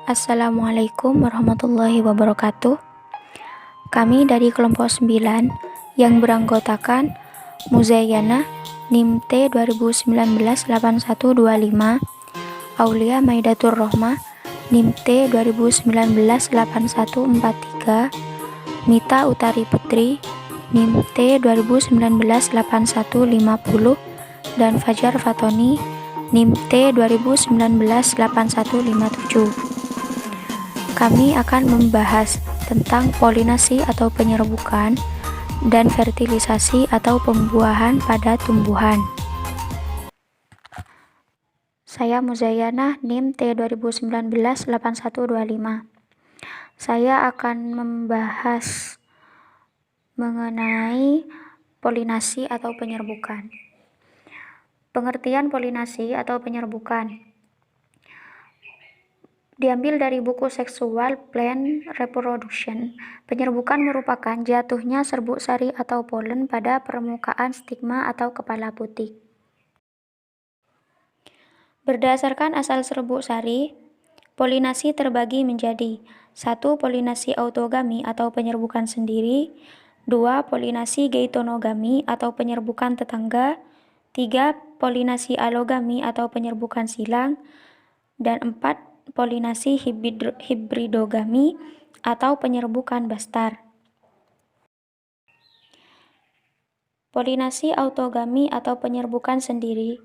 Assalamualaikum warahmatullahi wabarakatuh. Kami dari kelompok 9 yang beranggotakan Muzayyanah NIM T 2019-8125, Aulia Maidatur Rohmah NIM T 2019-8143, Mita Utari Putri NIM T 2019-8150, dan Fajar Fatoni NIM T 2019-8157. Kami akan membahas tentang polinasi atau penyerbukan dan fertilisasi atau pembuahan pada tumbuhan. Saya Muzayyanah NIM T 2019-8125. Saya akan membahas mengenai polinasi atau penyerbukan. Pengertian polinasi atau penyerbukan diambil dari buku Sexual Plant Reproduction. Penyerbukan merupakan jatuhnya serbuk sari atau polen pada permukaan stigma atau kepala putih. Berdasarkan asal serbuk sari, polinasi terbagi menjadi 1. Polinasi autogami atau penyerbukan sendiri, 2. Polinasi geitonogami atau penyerbukan tetangga, 3. Polinasi alogami atau penyerbukan silang, dan 4. Polinasi hibridogami atau penyerbukan bastar. Polinasi autogami atau penyerbukan sendiri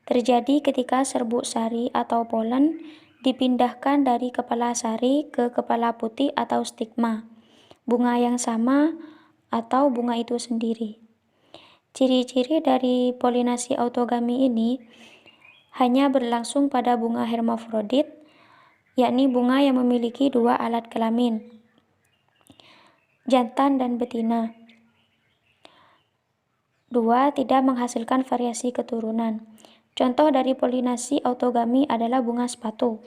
terjadi ketika serbuk sari atau polen dipindahkan dari kepala sari ke kepala putih atau stigma, bunga yang sama atau bunga itu sendiri. Ciri-ciri dari polinasi autogami ini hanya berlangsung pada bunga hermafrodit, yakni bunga yang memiliki dua alat kelamin, jantan dan betina. 2. Tidak menghasilkan variasi keturunan. Contoh dari polinasi autogami adalah bunga sepatu.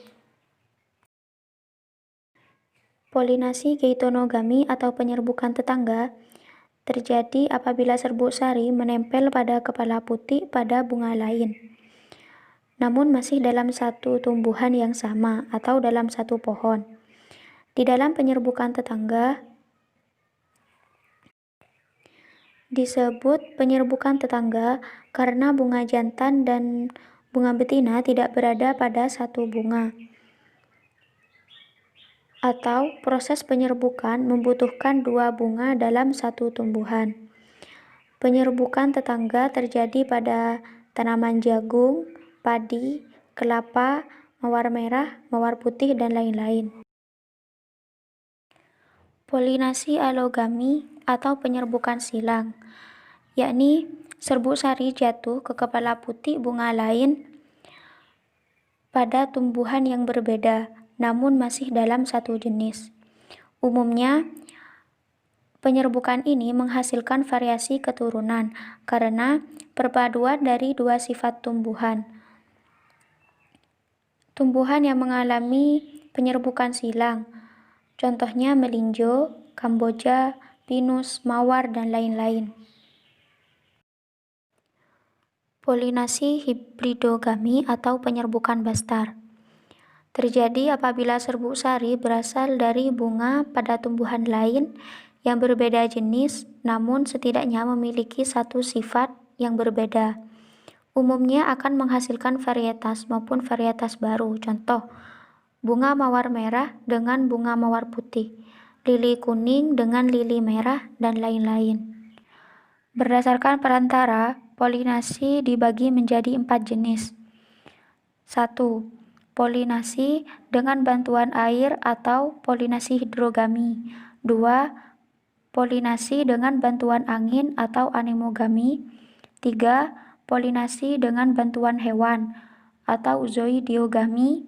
Polinasi geitonogami atau penyerbukan tetangga terjadi apabila serbuk sari menempel pada kepala putih pada bunga lain, namun masih dalam satu tumbuhan yang sama atau dalam satu pohon. Di dalam penyerbukan tetangga disebut penyerbukan tetangga karena bunga jantan dan bunga betina tidak berada pada satu bunga, atau proses penyerbukan membutuhkan dua bunga dalam satu tumbuhan. Penyerbukan tetangga terjadi pada tanaman jagung, padi, kelapa, mawar merah, mawar putih, dan lain-lain. Polinasi alogami atau penyerbukan silang, yakni serbuk sari jatuh ke kepala putih bunga lain pada tumbuhan yang berbeda, namun masih dalam satu jenis. Umumnya, penyerbukan ini menghasilkan variasi keturunan karena perpaduan dari dua sifat tumbuhan. Tumbuhan yang mengalami penyerbukan silang, contohnya melinjo, kamboja, pinus, mawar, dan lain-lain. Polinasi hibridogami atau penyerbukan bastar terjadi apabila serbuk sari berasal dari bunga pada tumbuhan lain yang berbeda jenis, namun setidaknya memiliki satu sifat yang berbeda. Umumnya akan menghasilkan varietas maupun varietas baru. Contoh, bunga mawar merah dengan bunga mawar putih, lili kuning dengan lili merah, dan lain-lain. Berdasarkan perantara, polinasi dibagi menjadi 4 jenis. 1. Polinasi dengan bantuan air atau polinasi hidrogami. 2. Polinasi dengan bantuan angin atau anemogami. 3. Polinasi dengan bantuan hewan atau zoidiogami.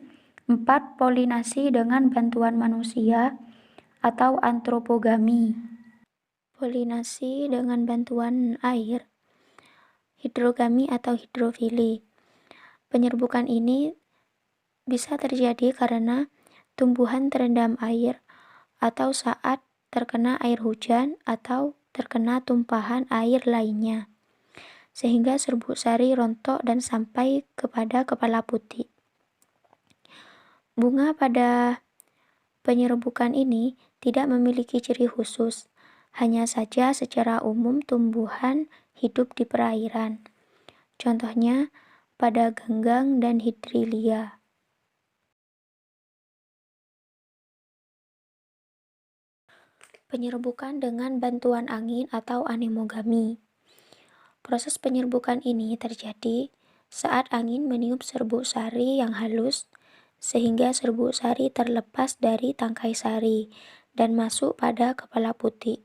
4. Polinasi dengan bantuan manusia atau antropogami. Polinasi dengan bantuan air, hidrogami atau hidrofili. Penyerbukan ini bisa terjadi karena tumbuhan terendam air atau saat terkena air hujan atau terkena tumpahan air lainnya, sehingga serbuk sari rontok dan sampai kepada kepala putih. Bunga pada Penyerbukan ini tidak memiliki ciri khusus, hanya saja secara umum tumbuhan hidup di perairan. Contohnya pada ganggang dan hidrilia. Penyerbukan dengan bantuan angin atau anemogami. Proses penyerbukan ini terjadi saat angin meniup serbuk sari yang halus, sehingga serbuk sari terlepas dari tangkai sari dan masuk pada kepala putih.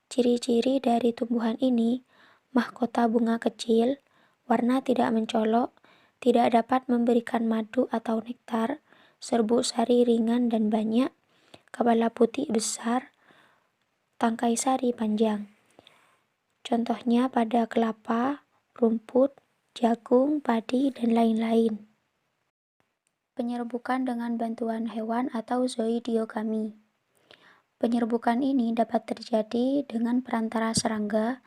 Ciri-ciri dari tumbuhan ini, mahkota bunga kecil, warna tidak mencolok, tidak dapat memberikan madu atau nektar, serbuk sari ringan dan banyak, kepala putih besar, tangkai sari panjang. Contohnya pada kelapa, rumput, jagung, padi, dan lain-lain. Penyerbukan dengan bantuan hewan atau zoidiogami. Penyerbukan ini dapat terjadi dengan perantara serangga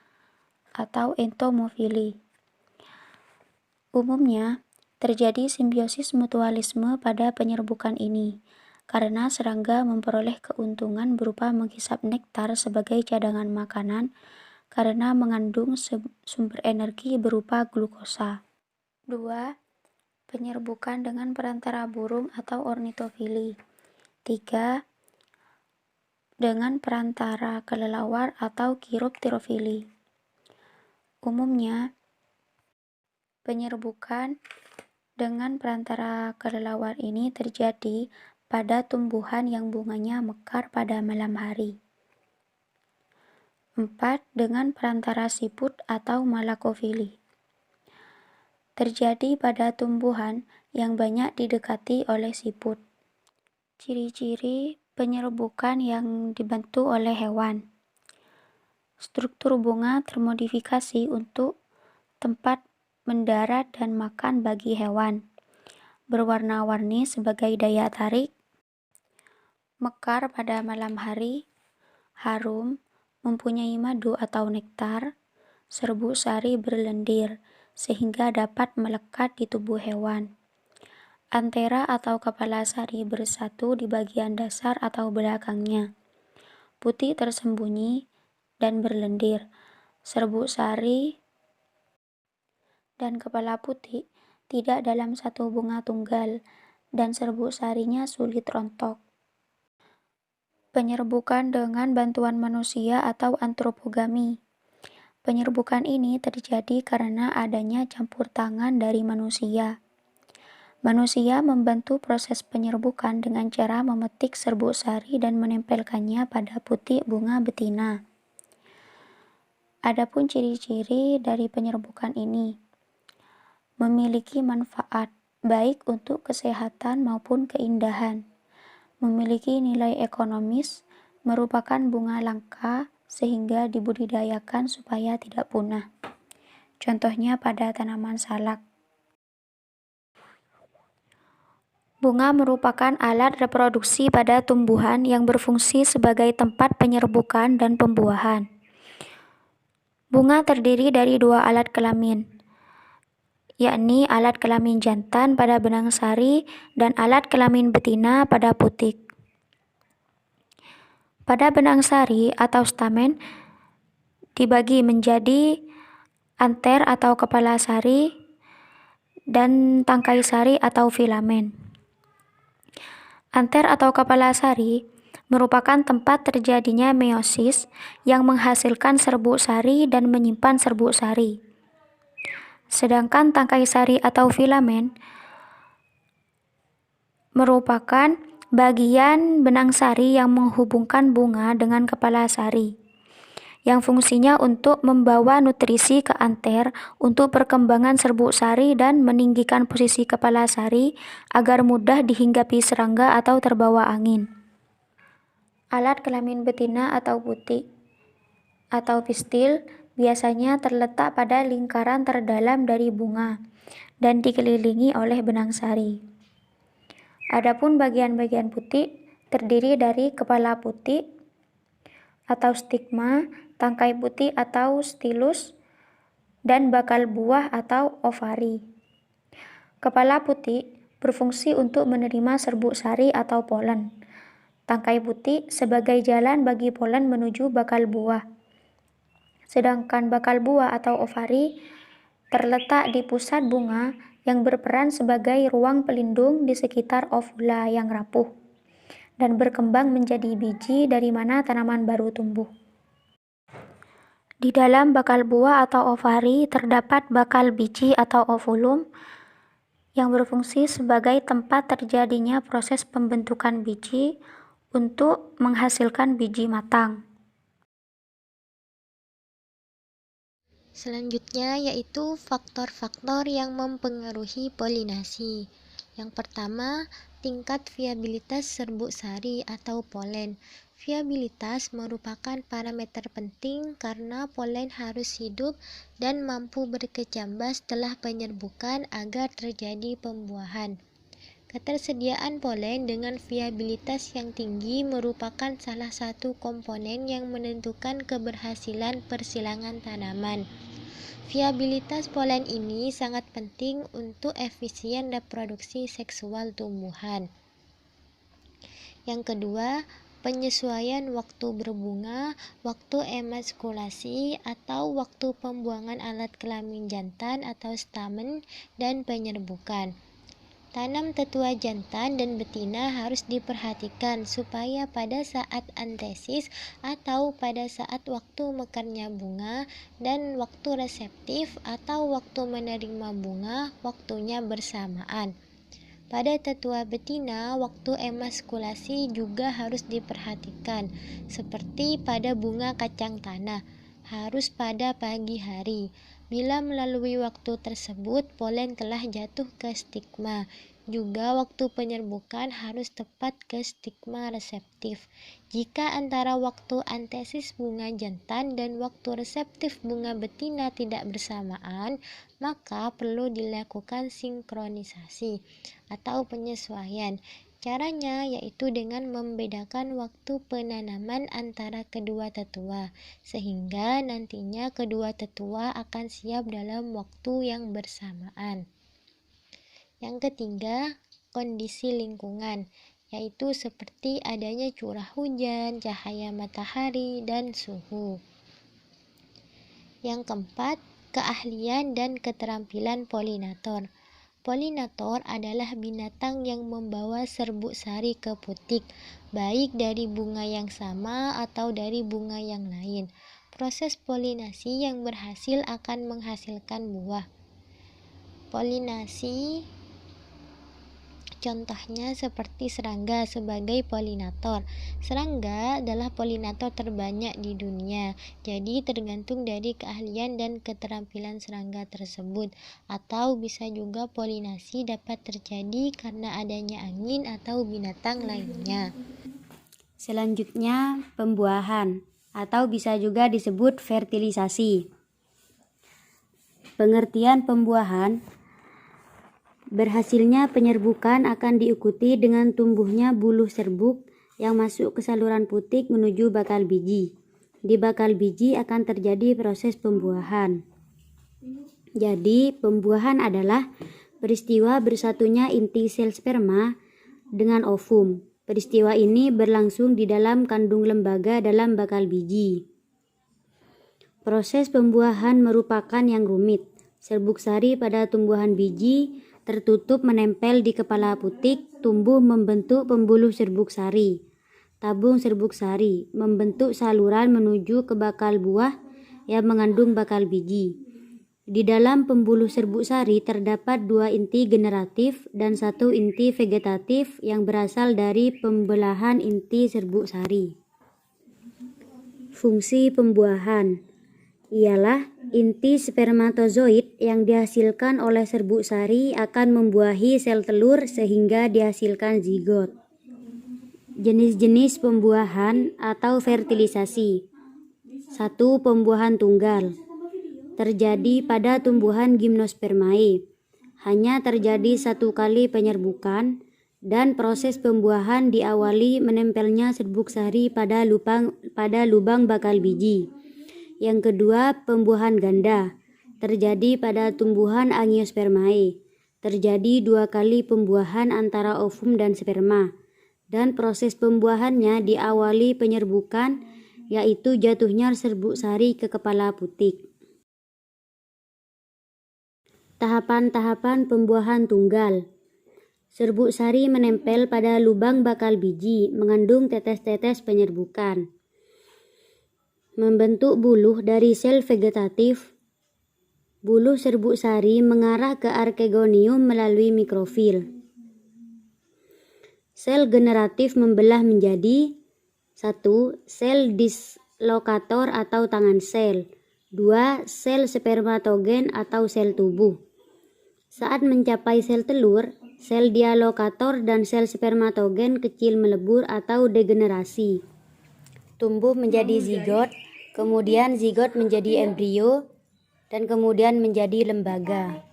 atau entomofili. Umumnya, terjadi simbiosis mutualisme pada penyerbukan ini, karena serangga memperoleh keuntungan berupa menghisap nektar sebagai cadangan makanan karena mengandung sumber energi berupa glukosa. 2. Penyerbukan dengan perantara burung atau ornitofili. 3. Dengan perantara kelelawar atau chiropterofili. Umumnya, penyerbukan dengan perantara kelelawar ini terjadi pada tumbuhan yang bunganya mekar pada malam hari. 4. Dengan perantara siput atau malakofili. Terjadi pada tumbuhan yang banyak didekati oleh siput. Ciri-ciri penyerbukan yang dibantu oleh hewan. Struktur bunga termodifikasi untuk tempat mendarat dan makan bagi hewan. Berwarna-warni sebagai daya tarik. Mekar pada malam hari. Harum, mempunyai madu atau nektar, serbuk sari berlendir, sehingga dapat melekat di tubuh hewan. Antera atau kepala sari bersatu di bagian dasar atau belakangnya. Putih tersembunyi dan berlendir. Serbuk sari dan kepala putih tidak dalam satu bunga tunggal, dan serbuk sarinya sulit rontok. Penyerbukan dengan bantuan manusia atau antropogami. Penyerbukan ini terjadi karena adanya campur tangan dari manusia. Manusia membantu proses penyerbukan dengan cara memetik serbuk sari dan menempelkannya pada putik bunga betina. Adapun ciri-ciri dari penyerbukan ini, memiliki manfaat baik untuk kesehatan maupun keindahan. Memiliki nilai ekonomis, merupakan bunga langka sehingga dibudidayakan supaya tidak punah. Contohnya pada tanaman salak. Bunga merupakan alat reproduksi pada tumbuhan yang berfungsi sebagai tempat penyerbukan dan pembuahan. Bunga terdiri dari dua alat kelamin, yakni alat kelamin jantan pada benang sari dan alat kelamin betina pada putik. Pada benang sari atau stamen dibagi menjadi anter atau kepala sari dan tangkai sari atau filamen. Anter atau kepala sari merupakan tempat terjadinya meiosis yang menghasilkan serbuk sari dan menyimpan serbuk sari. Sedangkan tangkai sari atau filamen merupakan bagian benang sari yang menghubungkan bunga dengan kepala sari, yang fungsinya untuk membawa nutrisi ke anter untuk perkembangan serbuk sari dan meninggikan posisi kepala sari agar mudah dihinggapi serangga atau terbawa angin. Alat kelamin betina atau putik atau pistil biasanya terletak pada lingkaran terdalam dari bunga dan dikelilingi oleh benang sari. Adapun bagian-bagian putik terdiri dari kepala putik atau stigma, tangkai putih atau stilus, dan bakal buah atau ovari. Kepala putih berfungsi untuk menerima serbuk sari atau polen. tangkai putih sebagai jalan bagi polen menuju bakal buah. Sedangkan bakal buah atau ovari terletak di pusat bunga yang berperan sebagai ruang pelindung di sekitar ovula yang rapuh dan berkembang menjadi biji dari mana tanaman baru tumbuh. Di dalam bakal buah atau ovari terdapat bakal biji atau ovulum yang berfungsi sebagai tempat terjadinya proses pembentukan biji untuk menghasilkan biji matang. Selanjutnya yaitu faktor-faktor yang mempengaruhi polinasi. Yang pertama, tingkat viabilitas serbuk sari atau polen. Viabilitas merupakan parameter penting karena polen harus hidup dan mampu berkecambah setelah penyerbukan agar terjadi pembuahan. Ketersediaan polen dengan viabilitas yang tinggi merupakan salah satu komponen yang menentukan keberhasilan persilangan tanaman. Viabilitas polen ini sangat penting untuk efisien reproduksi seksual tumbuhan. Yang kedua, penyesuaian waktu berbunga, waktu emaskulasi atau waktu pembuangan alat kelamin jantan atau stamen dan penyerbukan. Tanam tetua jantan dan betina harus diperhatikan supaya pada saat antesis atau pada saat waktu mekarnya bunga dan waktu reseptif atau waktu menerima bunga waktunya bersamaan. Pada tetua betina, waktu emaskulasi juga harus diperhatikan, seperti pada bunga kacang tanah, harus pada pagi hari. Bila melalui waktu tersebut, polen telah jatuh ke stigma. Juga waktu penyerbukan harus tepat ke stigma reseptif. Jika antara waktu antesis bunga jantan dan waktu reseptif bunga betina tidak bersamaan, maka perlu dilakukan sinkronisasi atau penyesuaian. Caranya yaitu dengan membedakan waktu penanaman antara kedua tetua, sehingga nantinya kedua tetua akan siap dalam waktu yang bersamaan. Yang ketiga, kondisi lingkungan, yaitu seperti adanya curah hujan, cahaya matahari, dan suhu. Yang keempat, keahlian dan keterampilan polinator. Polinator adalah binatang yang membawa serbuk sari ke putik, baik dari bunga yang sama atau dari bunga yang lain. Proses polinasi yang berhasil akan menghasilkan buah. Polinasi contohnya seperti serangga sebagai polinator. Serangga adalah polinator terbanyak di dunia, jadi tergantung dari keahlian dan keterampilan serangga tersebut. Atau bisa juga polinasi dapat terjadi karena adanya angin atau binatang lainnya. Selanjutnya, pembuahan atau bisa juga disebut fertilisasi. Pengertian pembuahan: berhasilnya penyerbukan akan diikuti dengan tumbuhnya buluh serbuk yang masuk ke saluran putik menuju bakal biji. Di bakal biji akan terjadi proses pembuahan. Jadi, pembuahan adalah peristiwa bersatunya inti sel sperma dengan ovum. Peristiwa ini berlangsung di dalam kandung lembaga dalam bakal biji. Proses pembuahan merupakan yang rumit. Serbuk sari pada tumbuhan biji tertutup menempel di kepala putik, tumbuh membentuk pembuluh serbuk sari. Tabung serbuk sari membentuk saluran menuju ke bakal buah yang mengandung bakal biji. Di dalam pembuluh serbuk sari terdapat 2 inti generatif dan 1 inti vegetatif yang berasal dari pembelahan inti serbuk sari. Fungsi pembuahan ialah inti spermatozoid yang dihasilkan oleh serbuk sari akan membuahi sel telur sehingga dihasilkan zigot. Jenis-jenis pembuahan atau fertilisasi. 1. Pembuahan tunggal. Terjadi pada tumbuhan Gymnospermae. Hanya terjadi 1 kali penyerbukan dan proses pembuahan diawali menempelnya serbuk sari pada lubang bakal biji. Yang kedua, pembuahan ganda. Terjadi pada tumbuhan Angiospermae. Terjadi 2 kali pembuahan antara ovum dan sperma. dan proses pembuahannya diawali penyerbukan, yaitu jatuhnya serbuk sari ke kepala putik. Tahapan-tahapan pembuahan tunggal. Serbuk sari menempel pada lubang bakal biji, mengandung tetes-tetes penyerbukan. Membentuk buluh dari sel vegetatif. Buluh serbuk sari mengarah ke arkegonium melalui mikrofil. Sel generatif membelah menjadi 1. Sel dislokator atau tangan sel. 2. Sel spermatogen atau sel tubuh. Saat mencapai sel telur, sel dialokator dan sel spermatogen kecil melebur atau degenerasi. Tumbuh menjadi zigot, kemudian zigot menjadi embrio, dan kemudian menjadi lembaga.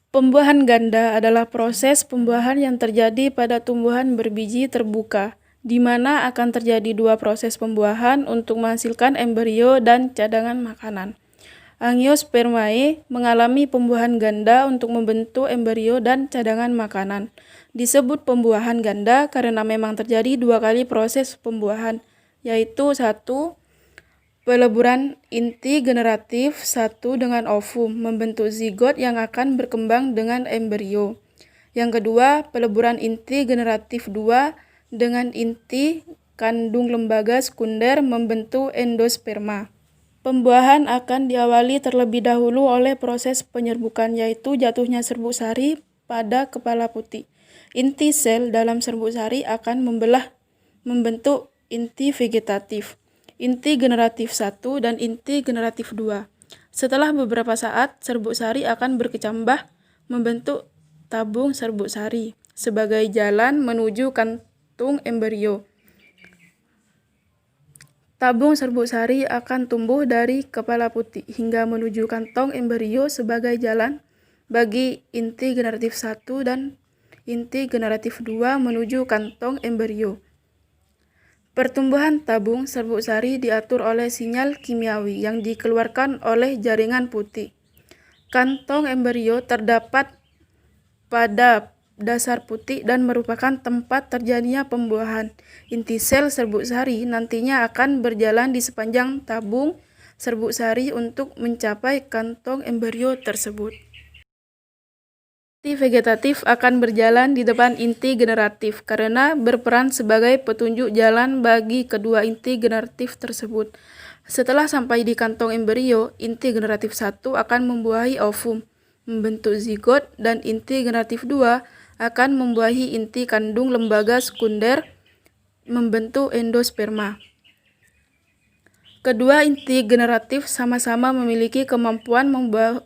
Pembuahan ganda adalah proses pembuahan yang terjadi pada tumbuhan berbiji terbuka, di mana akan terjadi dua proses pembuahan untuk menghasilkan embrio dan cadangan makanan. Angiospermae mengalami pembuahan ganda untuk membentuk embrio dan cadangan makanan. Disebut pembuahan ganda karena memang terjadi dua kali proses pembuahan, yaitu 1. Peleburan inti generatif 1 dengan ovum, membentuk zigot yang akan berkembang dengan embrio. Yang kedua, peleburan inti generatif 2 dengan inti kandung lembaga sekunder membentuk endosperma. Pembuahan akan diawali terlebih dahulu oleh proses penyerbukan, yaitu jatuhnya serbuk sari pada kepala putih. Inti sel dalam serbuk sari akan membentuk inti vegetatif, inti generatif 1 dan inti generatif 2. Setelah beberapa saat, serbuk sari akan berkecambah membentuk tabung serbuk sari sebagai jalan menuju kantung embrio. Tabung serbuk sari akan tumbuh dari kepala putih hingga menuju kantong embrio sebagai jalan bagi inti generatif 1 dan inti generatif 2 menuju kantong embrio. Pertumbuhan tabung serbuk sari diatur oleh sinyal kimiawi yang dikeluarkan oleh jaringan putih. Kantong embrio terdapat pada dasar putih dan merupakan tempat terjadinya pembuahan. Inti sel serbuk sari nantinya akan berjalan di sepanjang tabung serbuk sari untuk mencapai kantong embrio tersebut. Inti vegetatif akan berjalan di depan inti generatif karena berperan sebagai petunjuk jalan bagi kedua inti generatif tersebut. Setelah sampai di kantong embrio, inti generatif 1 akan membuahi ovum, membentuk zigot, dan inti generatif 2 akan membuahi inti kandung lembaga sekunder, membentuk endosperma. Kedua inti generatif sama-sama memiliki kemampuan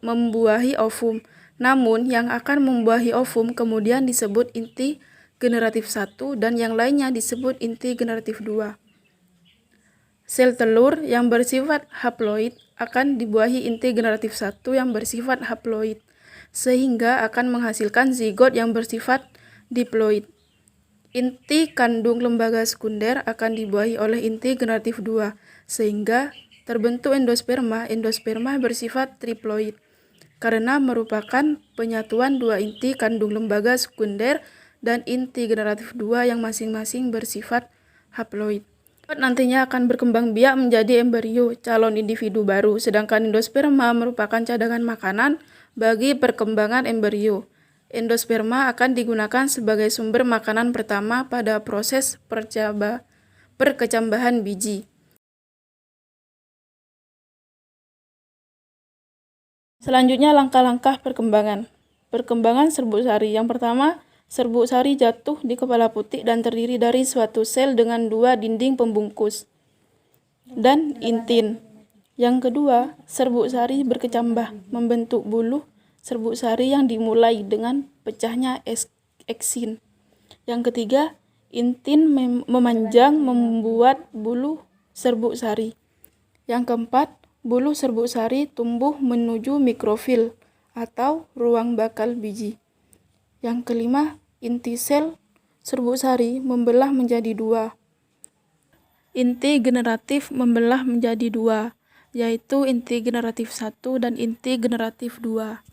membuahi ovum. Namun, yang akan membuahi ovum kemudian disebut inti generatif 1 dan yang lainnya disebut inti generatif 2. Sel telur yang bersifat haploid akan dibuahi inti generatif 1 yang bersifat haploid, sehingga akan menghasilkan zigot yang bersifat diploid. Inti kandung lembaga sekunder akan dibuahi oleh inti generatif 2, sehingga terbentuk endosperma. Endosperma bersifat triploid karena merupakan penyatuan dua inti kandung lembaga sekunder dan inti generatif 2 yang masing-masing bersifat haploid. Nantinya akan berkembang biak menjadi embrio, calon individu baru, sedangkan endosperma merupakan cadangan makanan bagi perkembangan embrio. Endosperma akan digunakan sebagai sumber makanan pertama pada proses perkecambahan biji. Selanjutnya langkah-langkah perkembangan. Perkembangan serbuk sari. Yang pertama, serbuk sari jatuh di kepala putih dan terdiri dari suatu sel dengan dua dinding pembungkus dan intin. Yang kedua, serbuk sari berkecambah membentuk buluh serbuk sari yang dimulai dengan pecahnya eksin. Yang ketiga, intin memanjang membuat buluh serbuk sari. Yang keempat, buluh serbuk sari tumbuh menuju mikrofil atau ruang bakal biji. Yang kelima, inti sel serbuk sari membelah menjadi dua. Inti generatif membelah menjadi dua. yaitu inti generatif 1 dan inti generatif 2.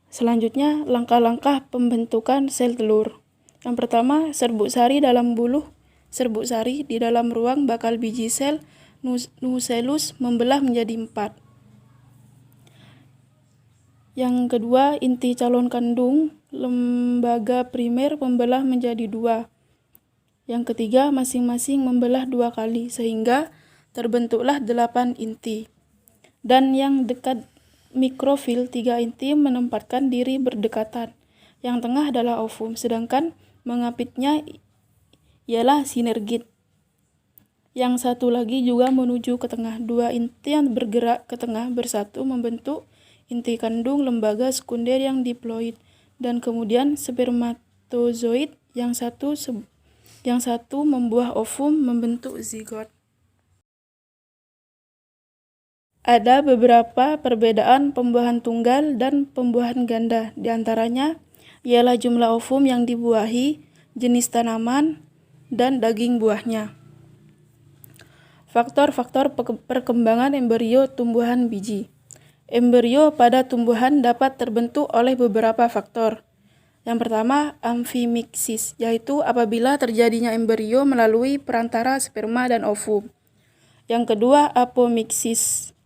Selanjutnya, langkah-langkah pembentukan sel telur. Yang pertama, serbuk sari dalam buluh serbuk sari di dalam ruang bakal biji sel nucellus membelah menjadi 4. Yang kedua, inti calon kandung lembaga primer membelah menjadi 2. Yang ketiga, masing-masing membelah 2 kali, sehingga terbentuklah 8 inti. Dan yang dekat mikrofil 3 inti menempatkan diri berdekatan. Yang tengah adalah ovum, sedangkan mengapitnya ialah sinergit. Yang satu lagi juga menuju ke tengah. 2 inti yang bergerak ke tengah bersatu membentuk inti kandung lembaga sekunder yang diploid, dan kemudian spermatozoid yang satu membuah ovum membentuk zigot. Ada beberapa perbedaan pembuahan tunggal dan pembuahan ganda. Di antaranya ialah jumlah ovum yang dibuahi, jenis tanaman, dan daging buahnya. Faktor-faktor perkembangan embrio tumbuhan biji. Embrio pada tumbuhan dapat terbentuk oleh beberapa faktor. Yang pertama, amfimiksis, yaitu apabila terjadinya embrio melalui perantara sperma dan ovum. Yang kedua, apomiksis,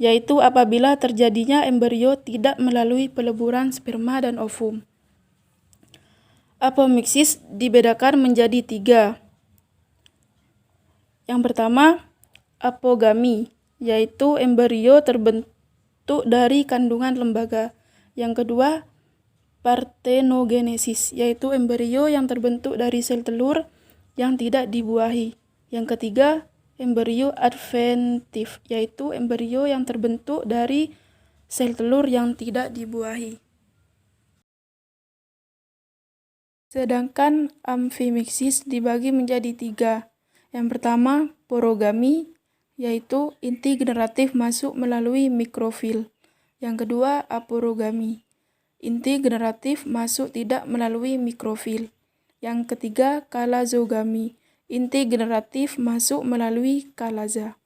yaitu apabila terjadinya embrio tidak melalui peleburan sperma dan ovum. Apomiksis dibedakan menjadi 3. Yang pertama, apogami, yaitu embrio terbentuk dari kandungan lembaga. Yang kedua, partenogenesis, yaitu embrio yang terbentuk dari sel telur yang tidak dibuahi. Yang ketiga, embrio adventif, yaitu embrio yang terbentuk dari sel telur yang tidak dibuahi. Sedangkan amfimiksis dibagi menjadi 3. Yang pertama, porogami, yaitu inti generatif masuk melalui mikrofil. Yang kedua, aporogami, inti generatif masuk tidak melalui mikrofil. Yang ketiga, kalazogami, inti generatif masuk melalui kalaza.